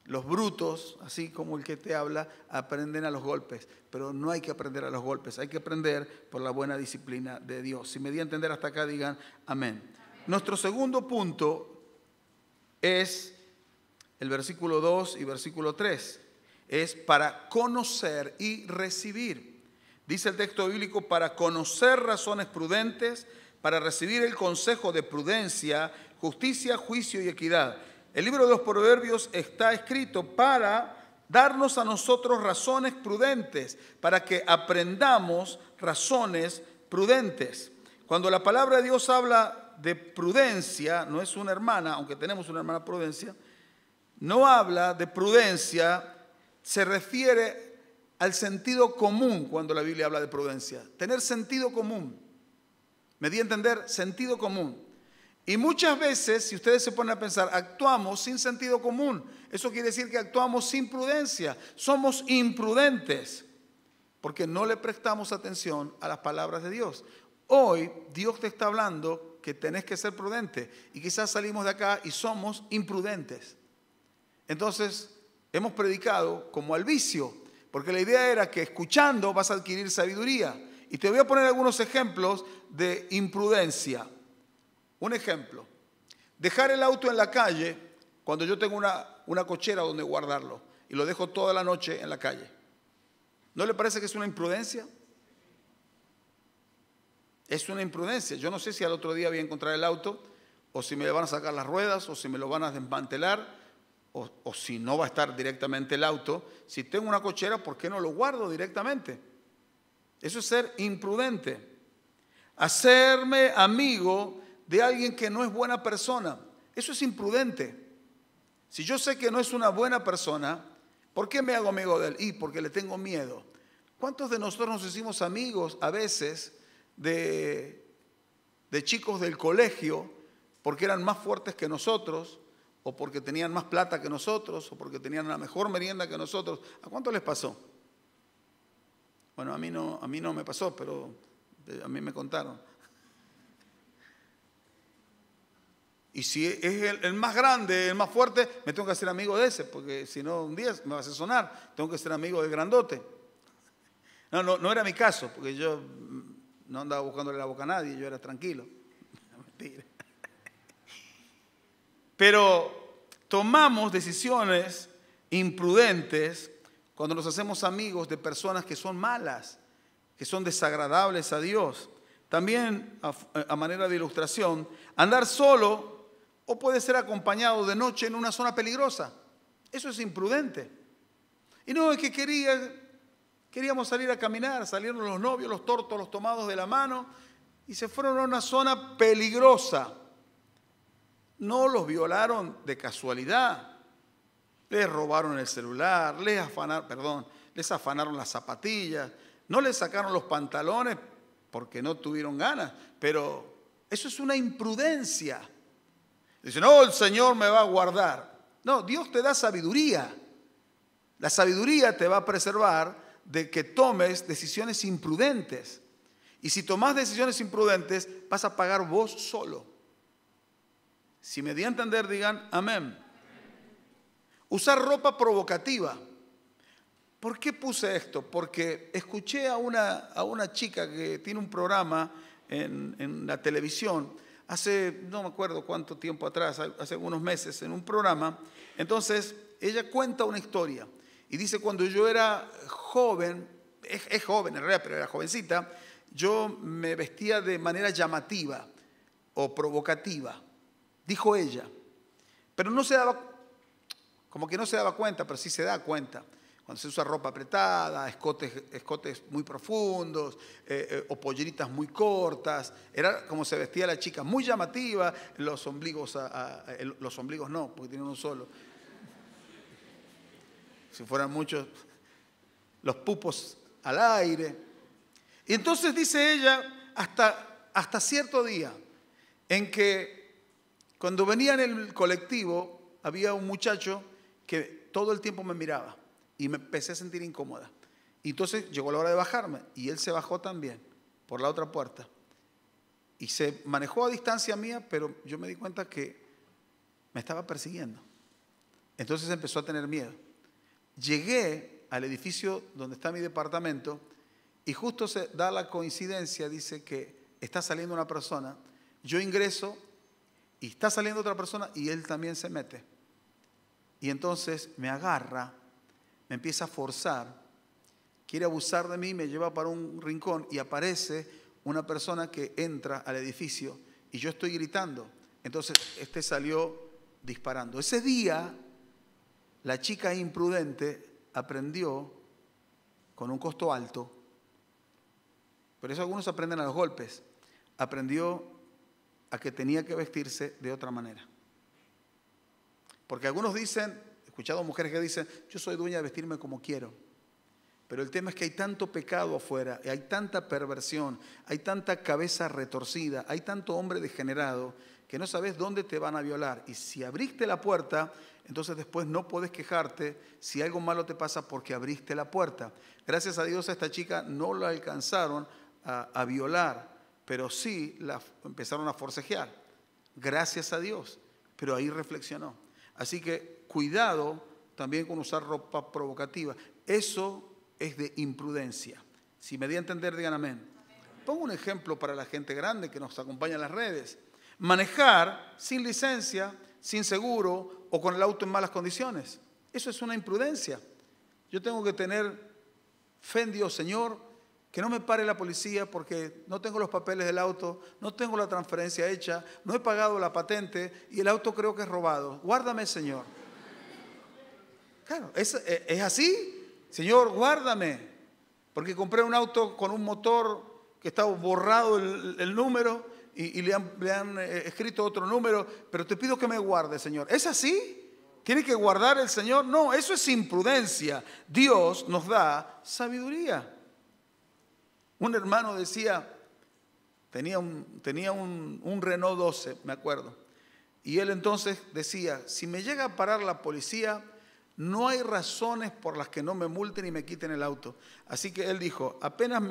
Los brutos, así como el que te habla, aprenden a los golpes, pero no hay que aprender a los golpes, hay que aprender por la buena disciplina de Dios. Si me di a entender hasta acá, digan amén. Nuestro segundo punto es el versículo 2 y versículo 3. Es para conocer y recibir. Dice el texto bíblico, para conocer razones prudentes, para recibir el consejo de prudencia, justicia, juicio y equidad. El libro de los Proverbios está escrito para darnos a nosotros razones prudentes, para que aprendamos razones prudentes. Cuando la palabra de Dios habla de prudencia, no es una hermana, aunque tenemos una hermana Prudencia, no habla de prudencia, se refiere al sentido común cuando la Biblia habla de prudencia. Tener sentido común. Me di a entender, sentido común. Y muchas veces, si ustedes se ponen a pensar, actuamos sin sentido común. Eso quiere decir que actuamos sin prudencia. Somos imprudentes porque no le prestamos atención a las palabras de Dios. Hoy Dios te está hablando que tenés que ser prudente y quizás salimos de acá y somos imprudentes. Entonces, hemos predicado como al vicio, porque la idea era que escuchando vas a adquirir sabiduría. Y te voy a poner algunos ejemplos de imprudencia. Un ejemplo, dejar el auto en la calle cuando yo tengo una cochera donde guardarlo y lo dejo toda la noche en la calle. ¿No le parece que es una imprudencia? Es una imprudencia. Yo no sé si al otro día voy a encontrar el auto o si me le van a sacar las ruedas o si me lo van a desmantelar. O si no va a estar directamente el auto. Si tengo una cochera, ¿por qué no lo guardo directamente? Eso es ser imprudente. Hacerme amigo de alguien que no es buena persona. Eso es imprudente. Si yo sé que no es una buena persona, ¿por qué me hago amigo de él? Porque le tengo miedo. ¿Cuántos de nosotros nos hicimos amigos a veces de chicos del colegio porque eran más fuertes que nosotros, o porque tenían más plata que nosotros, o porque tenían una mejor merienda que nosotros? ¿A cuánto les pasó? Bueno, a mí no me pasó, pero a mí me contaron. Y si es el más grande, el más fuerte, me tengo que hacer amigo de ese, porque si no un día me va a hacer sonar, tengo que ser amigo del grandote. No era mi caso, porque yo no andaba buscándole la boca a nadie, yo era tranquilo. Mentira. Pero tomamos decisiones imprudentes cuando nos hacemos amigos de personas que son malas, que son desagradables a Dios. También, a manera de ilustración, andar solo o puede ser acompañado de noche en una zona peligrosa. Eso es imprudente. Y no es que queríamos salir a caminar, salieron los novios, los tortos, los tomados de la mano y se fueron a una zona peligrosa. No los violaron de casualidad. Les robaron el celular, les afanaron las zapatillas, no les sacaron los pantalones porque no tuvieron ganas, pero eso es una imprudencia. Dicen, no, el Señor me va a guardar. No, Dios te da sabiduría. La sabiduría te va a preservar de que tomes decisiones imprudentes. Y si tomas decisiones imprudentes, vas a pagar vos solo. Si me di a entender, digan amén. Usar ropa provocativa. ¿Por qué puse esto? Porque escuché a una chica que tiene un programa en la televisión, hace no me acuerdo cuánto tiempo atrás, hace algunos meses, en un programa. Entonces, ella cuenta una historia y dice, cuando yo era joven, es joven en realidad, pero era jovencita, yo me vestía de manera llamativa o provocativa, dijo ella. Pero no se daba cuenta, pero sí se da cuenta. Cuando se usa ropa apretada, escotes muy profundos, o polleritas muy cortas, era como se vestía la chica, muy llamativa, los ombligos no, porque tienen uno solo. Si fueran muchos, los pupos al aire. Y entonces dice ella, hasta cierto día, en que cuando venía en el colectivo, había un muchacho que todo el tiempo me miraba. Y me empecé a sentir incómoda. Y entonces llegó la hora de bajarme. Y él se bajó también por la otra puerta. Y se manejó a distancia mía, pero yo me di cuenta que me estaba persiguiendo. Entonces empezó a tener miedo. Llegué al edificio donde está mi departamento y justo se da la coincidencia, dice que está saliendo una persona. Yo ingreso y está saliendo otra persona y él también se mete. Y entonces me agarra, me empieza a forzar, quiere abusar de mí, me lleva para un rincón y aparece una persona que entra al edificio y yo estoy gritando. Entonces este salió disparando. Ese día la chica imprudente aprendió con un costo alto, por eso algunos aprenden a los golpes, aprendió a que tenía que vestirse de otra manera. Porque algunos dicen, he escuchado mujeres que dicen, yo soy dueña de vestirme como quiero. Pero el tema es que hay tanto pecado afuera, hay tanta perversión, hay tanta cabeza retorcida, hay tanto hombre degenerado que no sabes dónde te van a violar. Y si abriste la puerta, entonces después no puedes quejarte si algo malo te pasa porque abriste la puerta. Gracias a Dios a esta chica no la alcanzaron a violar, pero sí la empezaron a forcejear. Gracias a Dios, pero ahí reflexionó. Así que cuidado también con usar ropa provocativa. Eso es de imprudencia. Si me di a entender, digan amén. Pongo un ejemplo para la gente grande que nos acompaña en las redes. Manejar sin licencia, sin seguro o con el auto en malas condiciones. Eso es una imprudencia. Yo tengo que tener fe en Dios, Señor, que no me pare la policía porque no tengo los papeles del auto, no tengo la transferencia hecha, no he pagado la patente y el auto creo que es robado. Guárdame, Señor. Claro, es así. Señor, guárdame, porque compré un auto con un motor que estaba borrado el número y le han escrito otro número, pero te pido que me guarde, Señor. ¿Es así? ¿Tiene que guardar el Señor? No, eso es imprudencia. Dios nos da sabiduría. Un hermano decía, tenía un Renault 12, me acuerdo. Y él entonces decía, si me llega a parar la policía, no hay razones por las que no me multen y me quiten el auto. Así que él dijo, apenas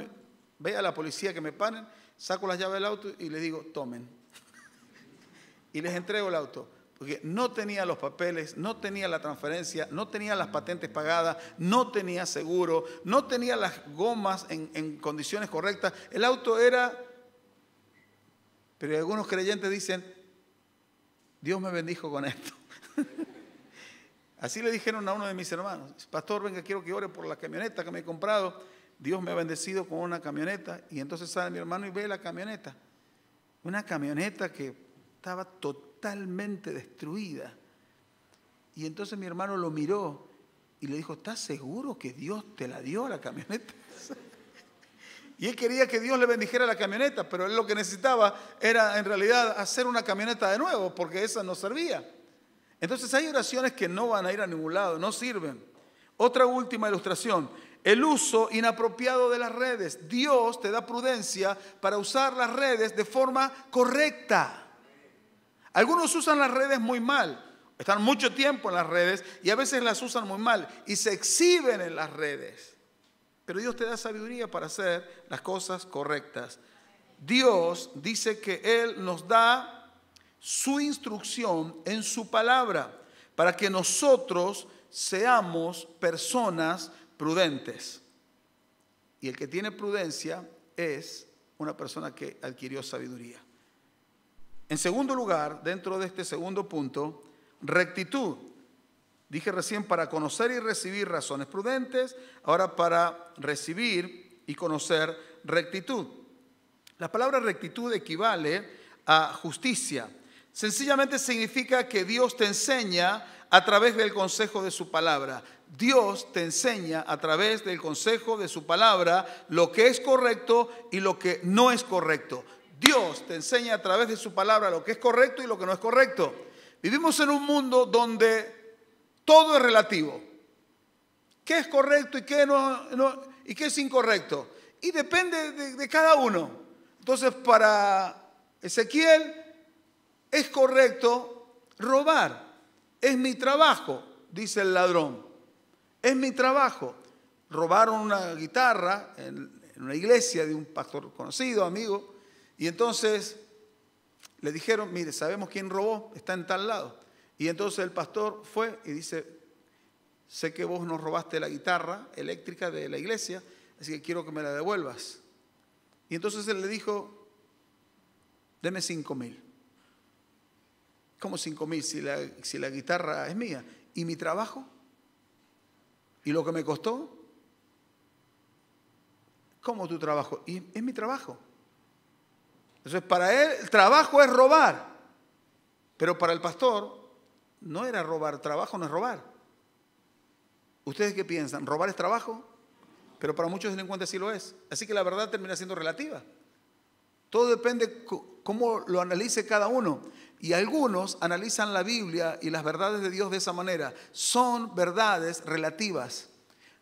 vea a la policía que me paren, saco las llaves del auto y les digo, tomen. Y les entrego el auto. Porque no tenía los papeles, no tenía la transferencia, no tenía las patentes pagadas, no tenía seguro, no tenía las gomas en condiciones correctas. El auto era, pero algunos creyentes dicen, Dios me bendijo con esto. Así le dijeron a uno de mis hermanos, pastor, venga, quiero que ore por la camioneta que me he comprado. Dios me ha bendecido con una camioneta. Y entonces sale mi hermano y ve la camioneta. Una camioneta que estaba totalmente destruida. Y entonces mi hermano lo miró y le dijo, ¿estás seguro que Dios te la dio la camioneta? Y él quería que Dios le bendijera la camioneta, pero él lo que necesitaba era en realidad hacer una camioneta de nuevo, porque esa no servía. Entonces hay oraciones que no van a ir a ningún lado, no sirven. Otra última ilustración, el uso inapropiado de las redes. Dios te da prudencia para usar las redes de forma correcta. Algunos usan las redes muy mal, están mucho tiempo en las redes y a veces las usan muy mal y se exhiben en las redes. Pero Dios te da sabiduría para hacer las cosas correctas. Dios dice que Él nos da su instrucción en su palabra para que nosotros seamos personas prudentes. Y el que tiene prudencia es una persona que adquirió sabiduría. En segundo lugar, dentro de este segundo punto, rectitud. Dije recién para conocer y recibir razones prudentes, ahora para recibir y conocer rectitud. La palabra rectitud equivale a justicia. Sencillamente significa que Dios te enseña a través del consejo de su palabra. Dios te enseña a través del consejo de su palabra lo que es correcto y lo que no es correcto. Dios te enseña a través de su palabra lo que es correcto y lo que no es correcto. Vivimos en un mundo donde todo es relativo. ¿Qué es correcto y qué y qué es incorrecto? Y depende de cada uno. Entonces, para Ezequiel es correcto robar. Es mi trabajo, dice el ladrón. Es mi trabajo. Robaron una guitarra en una iglesia de un pastor conocido, amigo. Y entonces le dijeron, mire, sabemos quién robó, está en tal lado. Y entonces el pastor fue y dice, sé que vos nos robaste la guitarra eléctrica de la iglesia, así que quiero que me la devuelvas. Y entonces él le dijo, deme 5,000. ¿Cómo 5,000 si la guitarra es mía? ¿Y mi trabajo? ¿Y lo que me costó? ¿Cómo tu trabajo? Y es mi trabajo. Entonces para él el trabajo es robar, pero para el pastor no era robar, trabajo no es robar. ¿Ustedes qué piensan? ¿Robar es trabajo? Pero para muchos delincuentes sí lo es. Así que la verdad termina siendo relativa. Todo depende cómo lo analice cada uno. Y algunos analizan la Biblia y las verdades de Dios de esa manera. Son verdades relativas.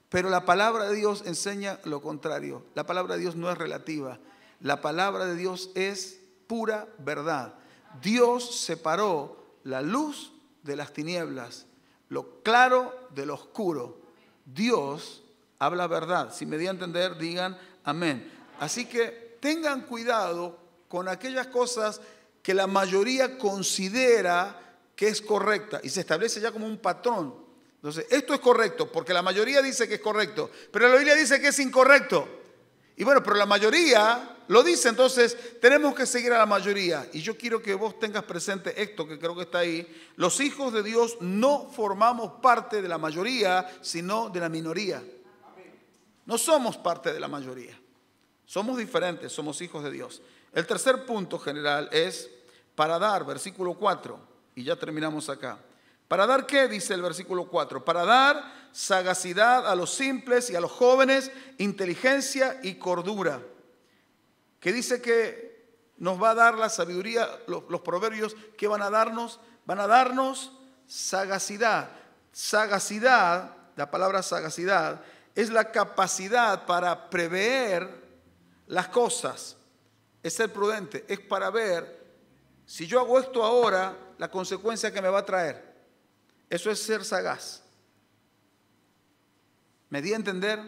Pero la palabra de Dios enseña lo contrario. La palabra de Dios no es relativa. La palabra de Dios es pura verdad. Dios separó la luz de las tinieblas, lo claro de lo oscuro. Dios habla verdad. Si me di a entender, digan amén. Así que tengan cuidado con aquellas cosas que la mayoría considera que es correcta y se establece ya como un patrón. Entonces, esto es correcto porque la mayoría dice que es correcto, pero la Biblia dice que es incorrecto. Y bueno, pero la mayoría lo dice, entonces tenemos que seguir a la mayoría. Y yo quiero que vos tengas presente esto que creo que está ahí. Los hijos de Dios no formamos parte de la mayoría, sino de la minoría. No somos parte de la mayoría. Somos diferentes, somos hijos de Dios. El tercer punto general es para dar, versículo 4. Y ya terminamos acá. ¿Para dar qué? Dice el versículo 4. Para dar sagacidad a los simples y a los jóvenes, inteligencia y cordura. Que dice que nos va a dar la sabiduría, los proverbios, ¿qué van a darnos? Van a darnos sagacidad. Sagacidad, la palabra sagacidad, es la capacidad para prever las cosas. Es ser prudente, es para ver si yo hago esto ahora, la consecuencia que me va a traer. Eso es ser sagaz. ¿Me di a entender?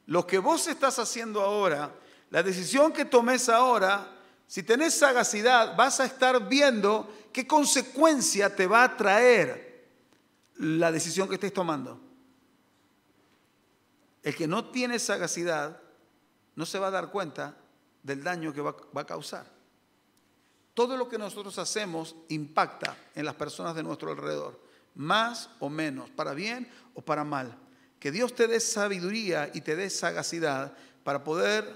Lo que vos estás haciendo ahora, la decisión que tomes ahora, si tenés sagacidad, vas a estar viendo qué consecuencia te va a traer la decisión que estés tomando. El que no tiene sagacidad no se va a dar cuenta del daño que va a causar. Todo lo que nosotros hacemos impacta en las personas de nuestro alrededor, más o menos, para bien o para mal. Que Dios te dé sabiduría y te dé sagacidad para poder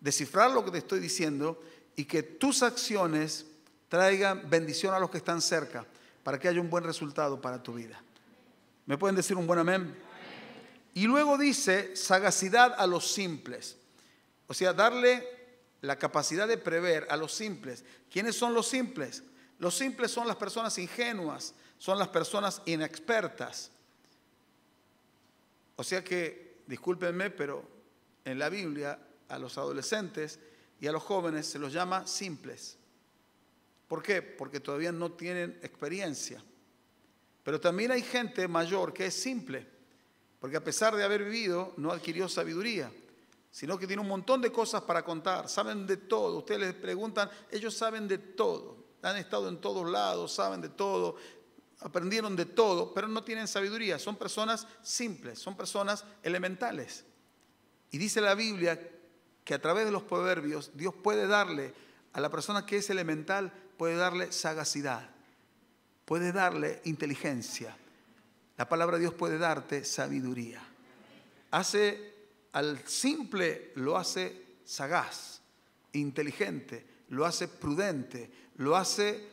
descifrar lo que te estoy diciendo y que tus acciones traigan bendición a los que están cerca, para que haya un buen resultado para tu vida. ¿Me pueden decir un buen amén? Y luego dice sagacidad a los simples. O sea, darle la capacidad de prever a los simples. ¿Quiénes son los simples? Los simples son las personas ingenuas, son las personas inexpertas. O sea que, discúlpenme, pero en la Biblia a los adolescentes y a los jóvenes se los llama simples. ¿Por qué? Porque todavía no tienen experiencia. Pero también hay gente mayor que es simple, porque a pesar de haber vivido no adquirió sabiduría, sino que tiene un montón de cosas para contar, saben de todo. Ustedes les preguntan, ellos saben de todo, han estado en todos lados, saben de todo, aprendieron de todo, pero no tienen sabiduría. Son personas simples, son personas elementales. Y dice la Biblia que a través de los proverbios Dios puede darle a la persona que es elemental, puede darle sagacidad, puede darle inteligencia. La palabra de Dios puede darte sabiduría. Al simple lo hace sagaz, inteligente, lo hace prudente, lo hace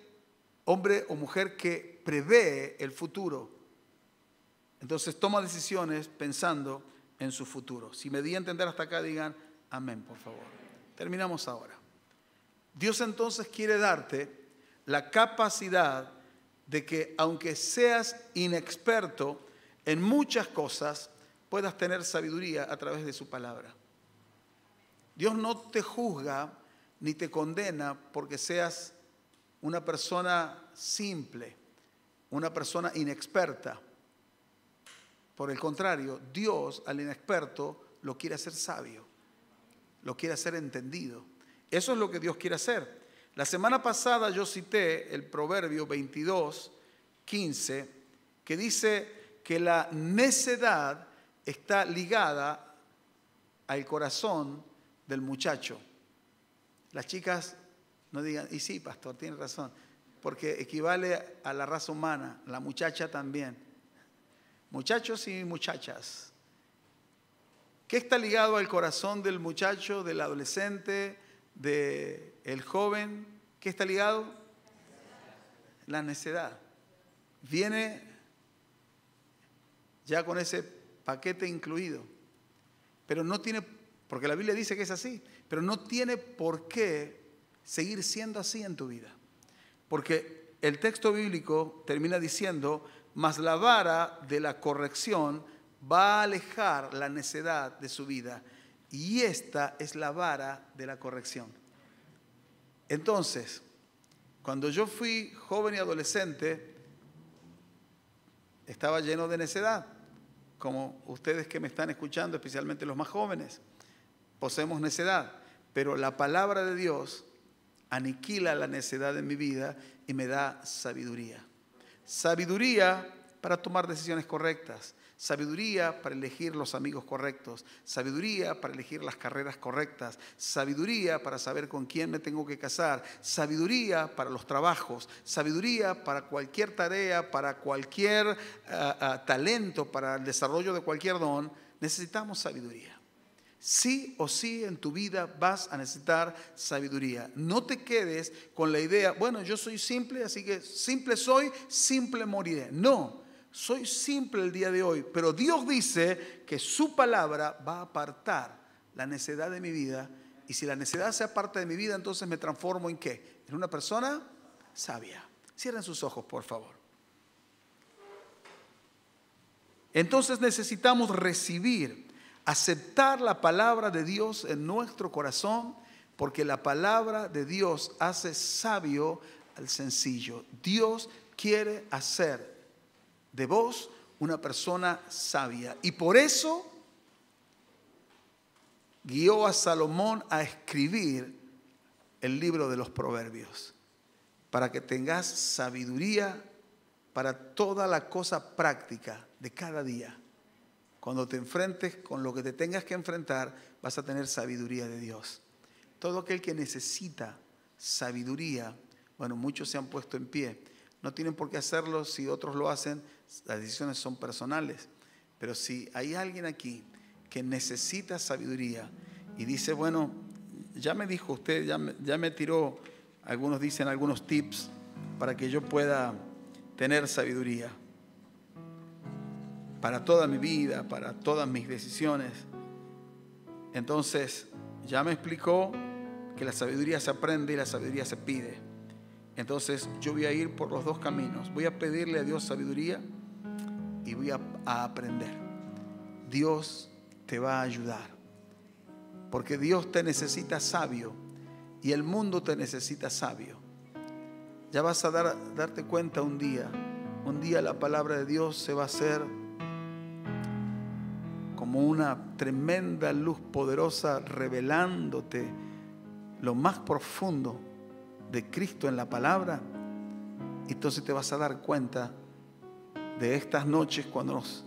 hombre o mujer que prevé el futuro. Entonces toma decisiones pensando en su futuro. Si me di a entender hasta acá, digan amén, por favor. Terminamos ahora. Dios entonces quiere darte la capacidad de que aunque seas inexperto en muchas cosas, puedas tener sabiduría a través de su palabra. Dios no te juzga ni te condena porque seas una persona simple, una persona inexperta. Por el contrario, Dios al inexperto lo quiere hacer sabio, lo quiere hacer entendido. Eso es lo que Dios quiere hacer. La semana pasada yo cité el Proverbio 22:15, que dice que la necedad está ligada al corazón del muchacho. Las chicas no digan, y sí, pastor, tiene razón, porque equivale a la raza humana, la muchacha también. Muchachos y muchachas. ¿Qué está ligado al corazón del muchacho, del adolescente, del joven? ¿Qué está ligado? La necedad. Viene ya con ese paquete incluido. Pero no tiene, porque la Biblia dice que es así, pero no tiene por qué seguir siendo así en tu vida. Porque el texto bíblico termina diciendo, mas la vara de la corrección va a alejar la necedad de su vida. Y esta es la vara de la corrección. Entonces, cuando yo fui joven y adolescente, estaba lleno de necedad. Como ustedes que me están escuchando, especialmente los más jóvenes, poseemos necedad. Pero la palabra de Dios aniquila la necedad en mi vida y me da sabiduría. Sabiduría para tomar decisiones correctas. Sabiduría para elegir los amigos correctos, sabiduría para elegir las carreras correctas, sabiduría para saber con quién me tengo que casar, sabiduría para los trabajos, sabiduría para cualquier tarea, para cualquier talento, para el desarrollo de cualquier don. Necesitamos sabiduría. Sí o sí en tu vida vas a necesitar sabiduría. No te quedes con la idea, bueno, yo soy simple, así que simple soy, simple moriré. No. Soy simple el día de hoy, pero Dios dice que su palabra va a apartar la necedad de mi vida. Y si la necedad se aparta de mi vida, entonces me transformo ¿en qué? En una persona sabia. Cierren sus ojos, por favor. Entonces necesitamos recibir Aceptar la palabra de Dios en nuestro corazón, porque la palabra de Dios hace sabio al sencillo. Dios quiere hacer de vos una persona sabia. Y por eso guió a Salomón a escribir el libro de los Proverbios, para que tengas sabiduría para toda la cosa práctica de cada día. Cuando te enfrentes con lo que te tengas que enfrentar, vas a tener sabiduría de Dios. Todo aquel que necesita sabiduría, bueno, muchos se han puesto en pie. No tienen por qué hacerlo si otros lo hacen, las decisiones son personales. Pero si hay alguien aquí que necesita sabiduría y dice, bueno, ya me dijo usted, ya me tiró, algunos dicen algunos tips para que yo pueda tener sabiduría para toda mi vida, para todas mis decisiones. Entonces, ya me explicó que la sabiduría se aprende y la sabiduría se pide. Entonces, yo voy a ir por los dos caminos. Voy a pedirle a Dios sabiduría y voy a aprender. Dios te va a ayudar, porque Dios te necesita sabio y el mundo te necesita sabio. Ya vas a darte cuenta un día la palabra de Dios se va a hacer como una tremenda luz poderosa, revelándote lo más profundo de Cristo en la palabra. Y entonces te vas a dar cuenta de estas noches cuando nos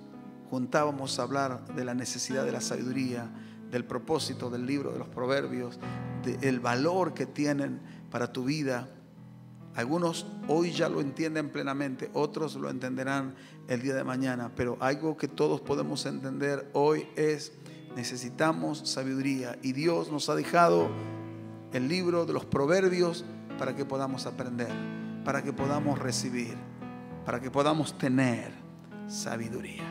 juntábamos a hablar de la necesidad de la sabiduría, del propósito del libro de los Proverbios, del valor que tienen para tu vida. Algunos hoy ya lo entienden plenamente, otros lo entenderán el día de mañana, pero algo que todos podemos entender hoy es: necesitamos sabiduría, y Dios nos ha dejado el libro de los Proverbios para que podamos aprender, para que podamos recibir, para que podamos tener sabiduría.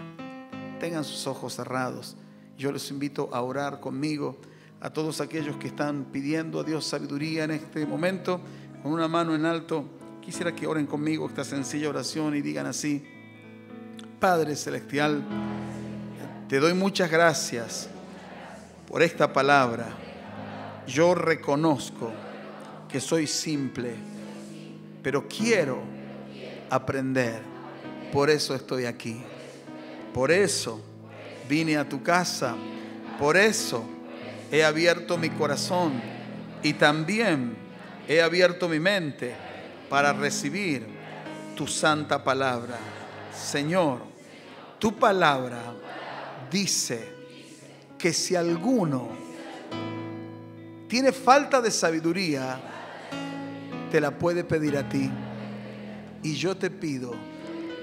Tengan sus ojos cerrados. Yo les invito a orar conmigo, a todos aquellos que están pidiendo a Dios sabiduría en este momento. Con una mano en alto, quisiera que oren conmigo esta sencilla oración y digan así: Padre Celestial, te doy muchas gracias por esta palabra. Yo reconozco que soy simple, pero quiero aprender. Por eso estoy aquí. Por eso vine a tu casa. Por eso he abierto mi corazón y también he abierto mi mente para recibir tu santa palabra. Señor, tu palabra dice que si alguno tiene falta de sabiduría, te la puede pedir a ti. Y yo te pido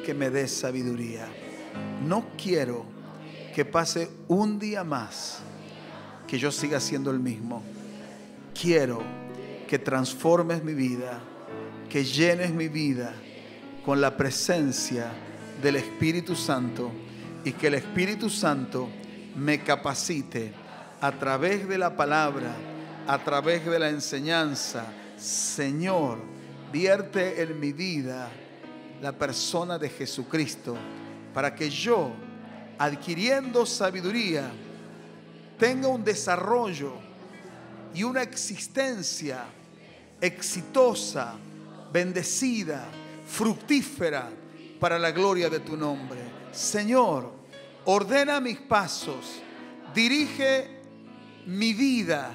que me des sabiduría. No quiero que pase un día más que yo siga siendo el mismo. Quiero que transformes mi vida, que llenes mi vida con la presencia del Espíritu Santo, y que el Espíritu Santo me capacite a través de la palabra, a través de la enseñanza. Señor, vierte en mi vida la persona de Jesucristo, para que yo, adquiriendo sabiduría, tenga un desarrollo y una existencia exitosa, bendecida, fructífera para la gloria de tu nombre. Señor, ordena mis pasos, dirige mi vida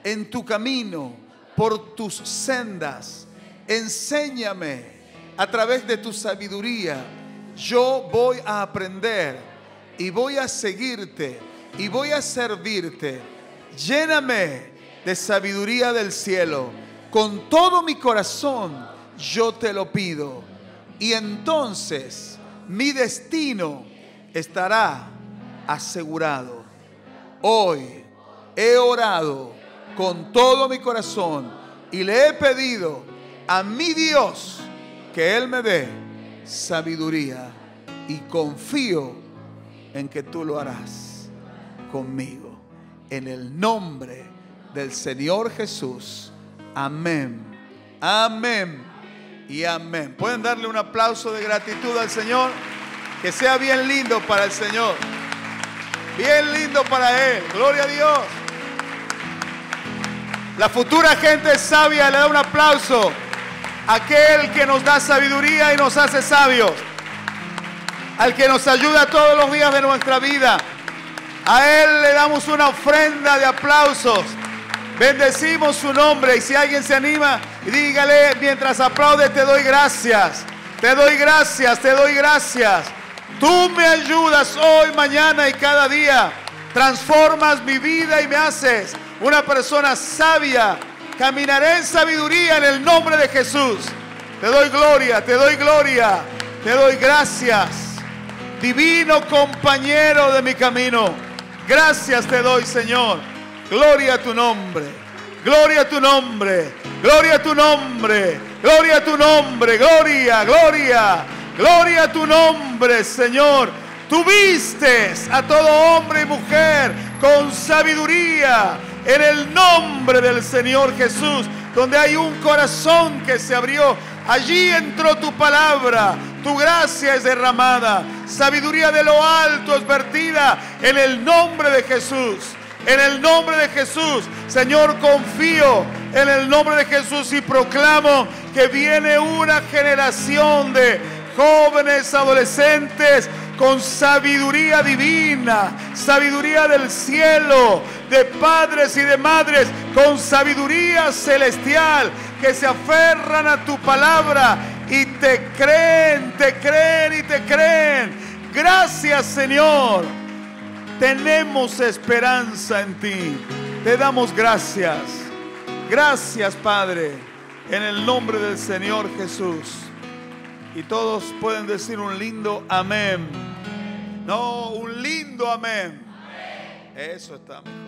en tu camino, por tus sendas. Enséñame a través de tu sabiduría. Yo voy a aprender y voy a seguirte y voy a servirte. Lléname de sabiduría del cielo. Con todo mi corazón yo te lo pido. Y entonces mi destino estará asegurado. Hoy he orado con todo mi corazón y le he pedido a mi Dios que Él me dé sabiduría, y confío en que tú lo harás conmigo. En el nombre del Señor Jesús. Amén. Amén y amén. ¿Pueden darle un aplauso de gratitud al Señor? Que sea bien lindo para el Señor. Bien lindo para Él. Gloria a Dios. La futura gente sabia le da un aplauso a aquel que nos da sabiduría y nos hace sabios. Al que nos ayuda todos los días de nuestra vida. A Él le damos una ofrenda de aplausos. Bendecimos su nombre. Y si alguien se anima, dígale mientras aplaude: te doy gracias. Te doy gracias, te doy gracias. Tú me ayudas hoy, mañana y cada día. Transformas mi vida y me haces una persona sabia. Caminaré en sabiduría en el nombre de Jesús. Te doy gloria, te doy gloria. Te doy gracias. Divino compañero de mi camino. Gracias te doy, Señor. Gloria a tu nombre. Gloria a tu nombre. Gloria a tu nombre. Gloria a tu nombre. Gloria, gloria. Gloria a tu nombre, Señor. Tú vistes a todo hombre y mujer con sabiduría en el nombre del Señor Jesús. Donde hay un corazón que se abrió, allí entró tu palabra. Tu gracia es derramada. Sabiduría de lo alto es vertida en el nombre de Jesús. En el nombre de Jesús, Señor, confío en el nombre de Jesús y proclamo que viene una generación de jóvenes, adolescentes con sabiduría divina, sabiduría del cielo, de padres y de madres con sabiduría celestial, que se aferran a tu palabra y te creen y te creen. Gracias, Señor. Tenemos esperanza en ti. Te damos gracias. Gracias, Padre, en el nombre del Señor Jesús. Y todos pueden decir un lindo amén. No, un lindo amén. Eso está mejor.